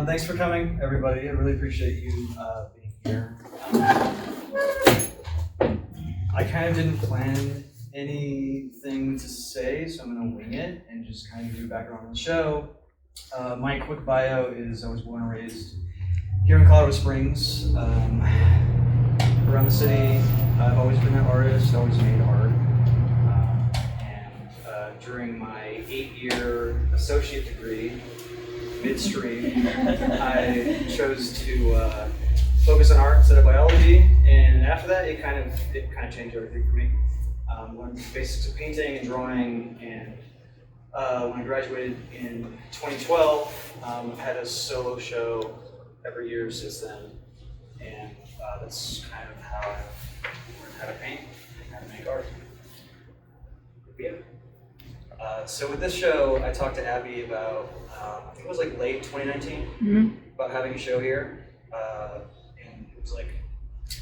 Thanks for coming, everybody. I really appreciate you being here. I kind of didn't plan anything to say, so I'm going to wing it and just kind of do background on the show. My quick bio is I was born and raised here in Colorado Springs. Around the city, I've always been an artist, always made art. During my 8-year associate degree, midstream, I chose to focus on art instead of biology, and after that, it kind of changed everything for me. Learned the basics of painting and drawing, and when I graduated in 2012, I've had a solo show every year since then, and that's kind of how I learned how to paint and how to make art. Yeah. So with this show, I talked to Abby about, I think it was like late 2019, about having a show here, and it was like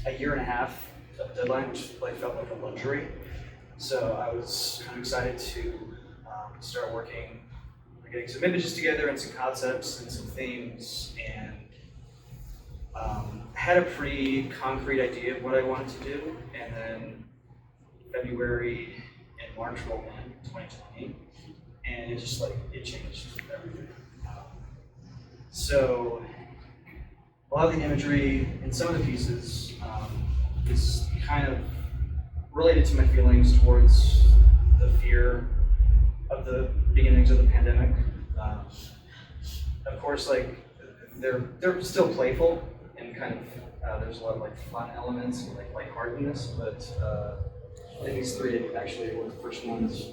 a year and a half of deadline, which like felt like a luxury. So I was kind of excited to start working, getting some images together and some concepts and some themes, and had a pretty concrete idea of what I wanted to do, and then February and March rolled in 2020, and it just it changed everything. So a lot of the imagery in some of the pieces is kind of related to my feelings towards the fear of the beginnings of the pandemic. Of course, they're still playful and kind of there's a lot of fun elements and lightheartedness, but I think these three actually were the first ones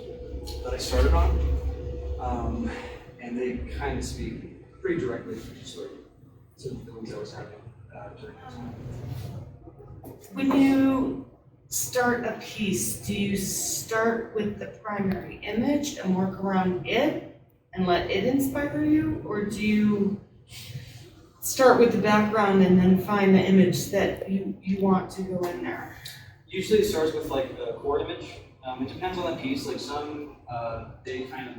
that I started on, and they kind of speak pretty directly to the feelings I was having during that time. When you start a piece, do you start with the primary image and work around it and let it inspire you, or do you start with the background and then find the image that you want to go in there? Usually it starts with a core image. It depends on the piece. Some they kind of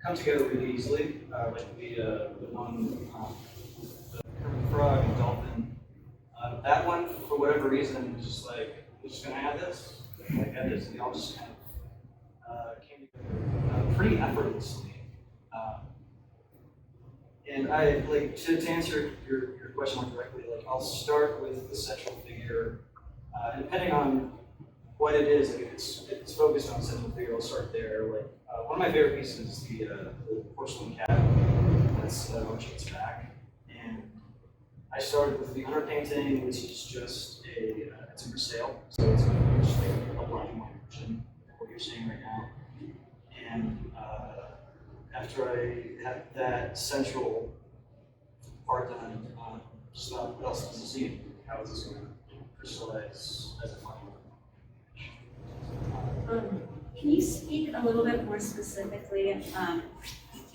come together really easily. The one the frog and dolphin. That one, for whatever reason, was just we're just gonna add this, add this, and they all just kind of came together pretty effortlessly. And I to answer your question more directly. I'll start with the central figure. And depending on what it is, if it's focused on a central figure, I'll start there. One of my favorite pieces is the porcelain cat that's arching its back. And I started with the underpainting, which is just it's for sale. So it's just a black and white version of what you're seeing right now. And after I had that central part done, just thought, what else does it see? How is this going to crystallize as a final? Can you speak a little bit more specifically on,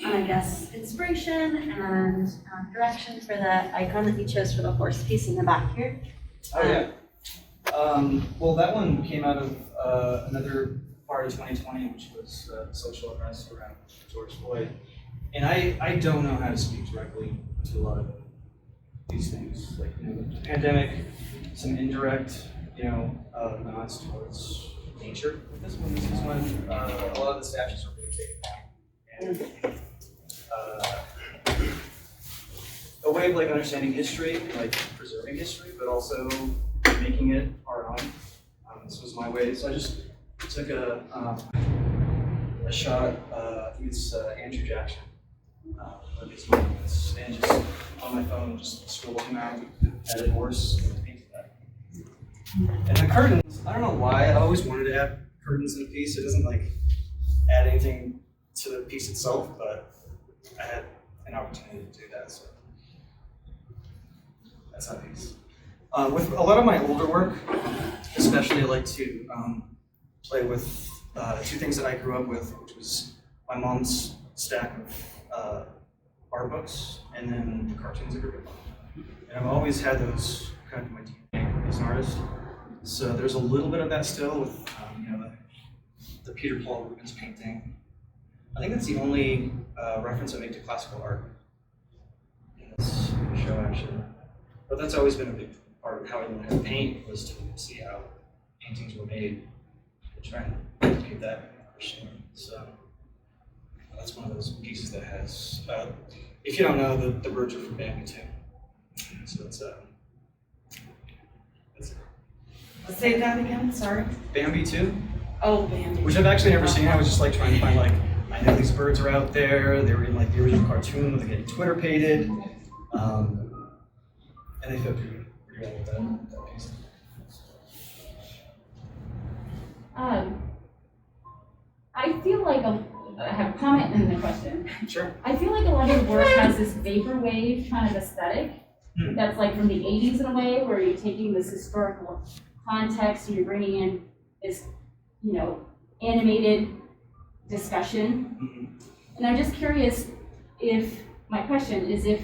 I guess, inspiration and direction for the icon that you chose for the horse piece in the back here? Oh yeah. Well, that one came out of another part of 2020, which was social unrest around George Floyd. And I don't know how to speak directly to a lot of these things, the pandemic, some indirect, nods towards nature with this one. This is when a lot of the statues are being taken down. And a way of understanding history, preserving history, but also making it our own. This was my way. So I just took a shot. I think it's Andrew Jackson. Of these moments, and just on my phone, just scribbled him out, added horse, and painted that. And the curtains, I don't know why, I always wanted to add curtains in a piece. It doesn't add anything to the piece itself, but I had an opportunity to do that, so that's that piece. With a lot of my older work, especially I like to play with two things that I grew up with, which was my mom's stack of art books and then the cartoons I grew up on. And I've always had those kind of my DNA as an artist. So there's a little bit of that still with the Peter Paul Rubens painting. I think that's the only reference I make to classical art in this show, actually. But that's always been a big part of how I learned how to paint, was to see how paintings were made and try and replicate that personally. So that's one of those pieces that has, if you don't know, the birds are from Bambi too. So that's it. Say that again, sorry. Bambi too, Oh, Bambi. which I've actually never seen. I was just like trying to find like, I know these birds are out there. They were in like the original cartoon when they get Twitter pated. And they fit pretty well with that piece. I feel like I have a comment and then a question. Sure. I feel like a lot of your work has this vaporwave kind of aesthetic that's like from the 80s in a way, where you're taking this historical context and you're bringing in this, you know, animated discussion. And I'm just curious if, my question is if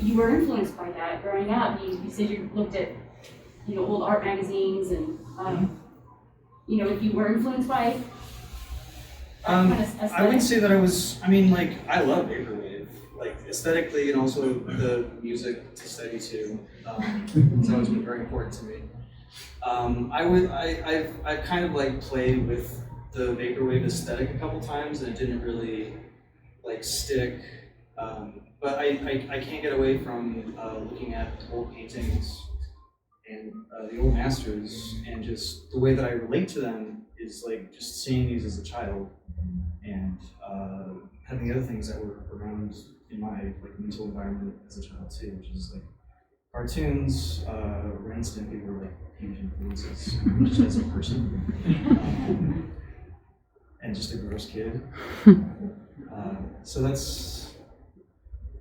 you were influenced by that growing up. You said you looked at, you know, old art magazines and, you know, if you were influenced by that kind of aesthetic. I wouldn't say that I was, I mean, like, I love vaporwave, like aesthetically, and also the music to study too. It's always been very important to me. I've kind of like played with the vaporwave aesthetic a couple times, and it didn't really like stick. But I can't get away from looking at old paintings and the old masters, and just the way that I relate to them is like just seeing these as a child, and having the other things that were around in my like mental environment as a child too, which is like cartoons. Ren and Stimpy were like huge influences just as a person, and just a gross kid. So that's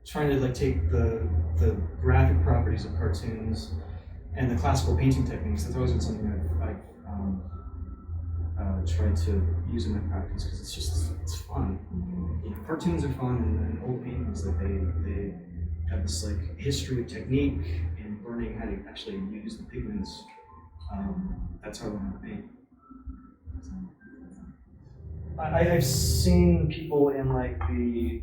trying to like take the graphic properties of cartoons and the classical painting techniques. That's always been something I've tried to use in my practice, because it's fun. You know, cartoons are fun, and old paintings, like they have this like history of technique and learning how to actually use the pigments. That's how I learn to paint. I've seen people in like the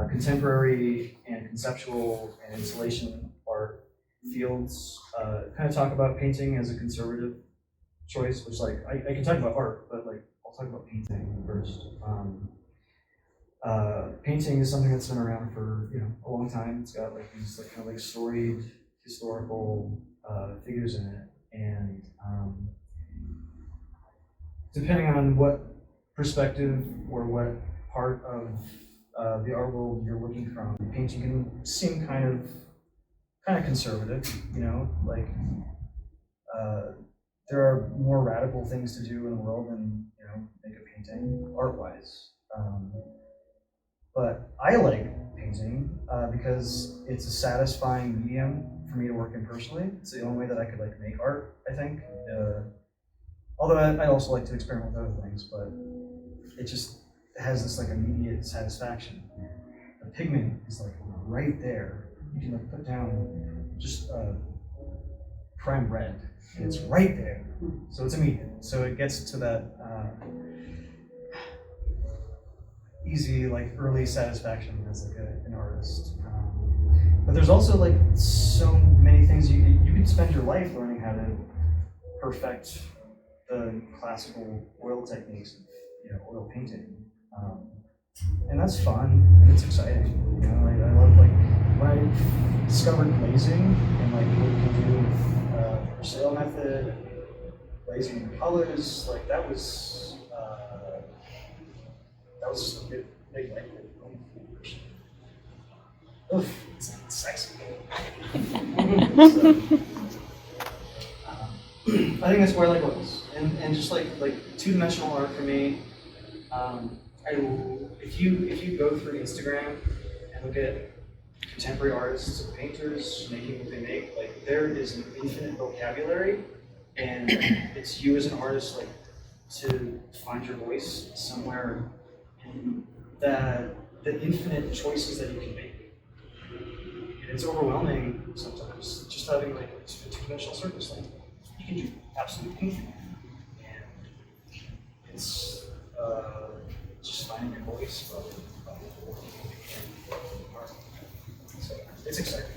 contemporary and conceptual and installation art fields kind of talk about painting as a conservative choice, which like I can talk about art, but like I'll talk about painting first. Painting is something that's been around for, you know, a long time. It's got like these like kind of like storied historical figures in it, and depending on what perspective or what part of the art world you're looking from, painting can seem kind of conservative, you know, like there are more radical things to do in the world than, you know, make a painting art-wise. But I like painting because it's a satisfying medium for me to work in personally. It's the only way that I could like make art, I think. Although I also like to experiment with other things, but it just has this like immediate satisfaction. The pigment is like right there. You can like put down just prime red, and it's right there. So it's immediate. So it gets to that easy, like early satisfaction as like an artist. But there's also like so many things you can spend your life learning how to perfect the classical oil techniques of, you know, oil painting. And that's fun, and it's exciting. You know, like, I love like when I discovered glazing and like what you can do with the Versailles method, and glazing the colors. Like that was just a big light bulb for me. Oof, it's sexy. So, I think that's where I like oils, and just like two-dimensional art for me. If you go through Instagram and look at contemporary artists and painters making what they make, like there is an infinite vocabulary, and it's you as an artist like to find your voice somewhere in the infinite choices that you can make. And it's overwhelming sometimes just having like a two-dimensional surface. Like you can do absolutely anything, and it's just finding your voice. So it's exciting.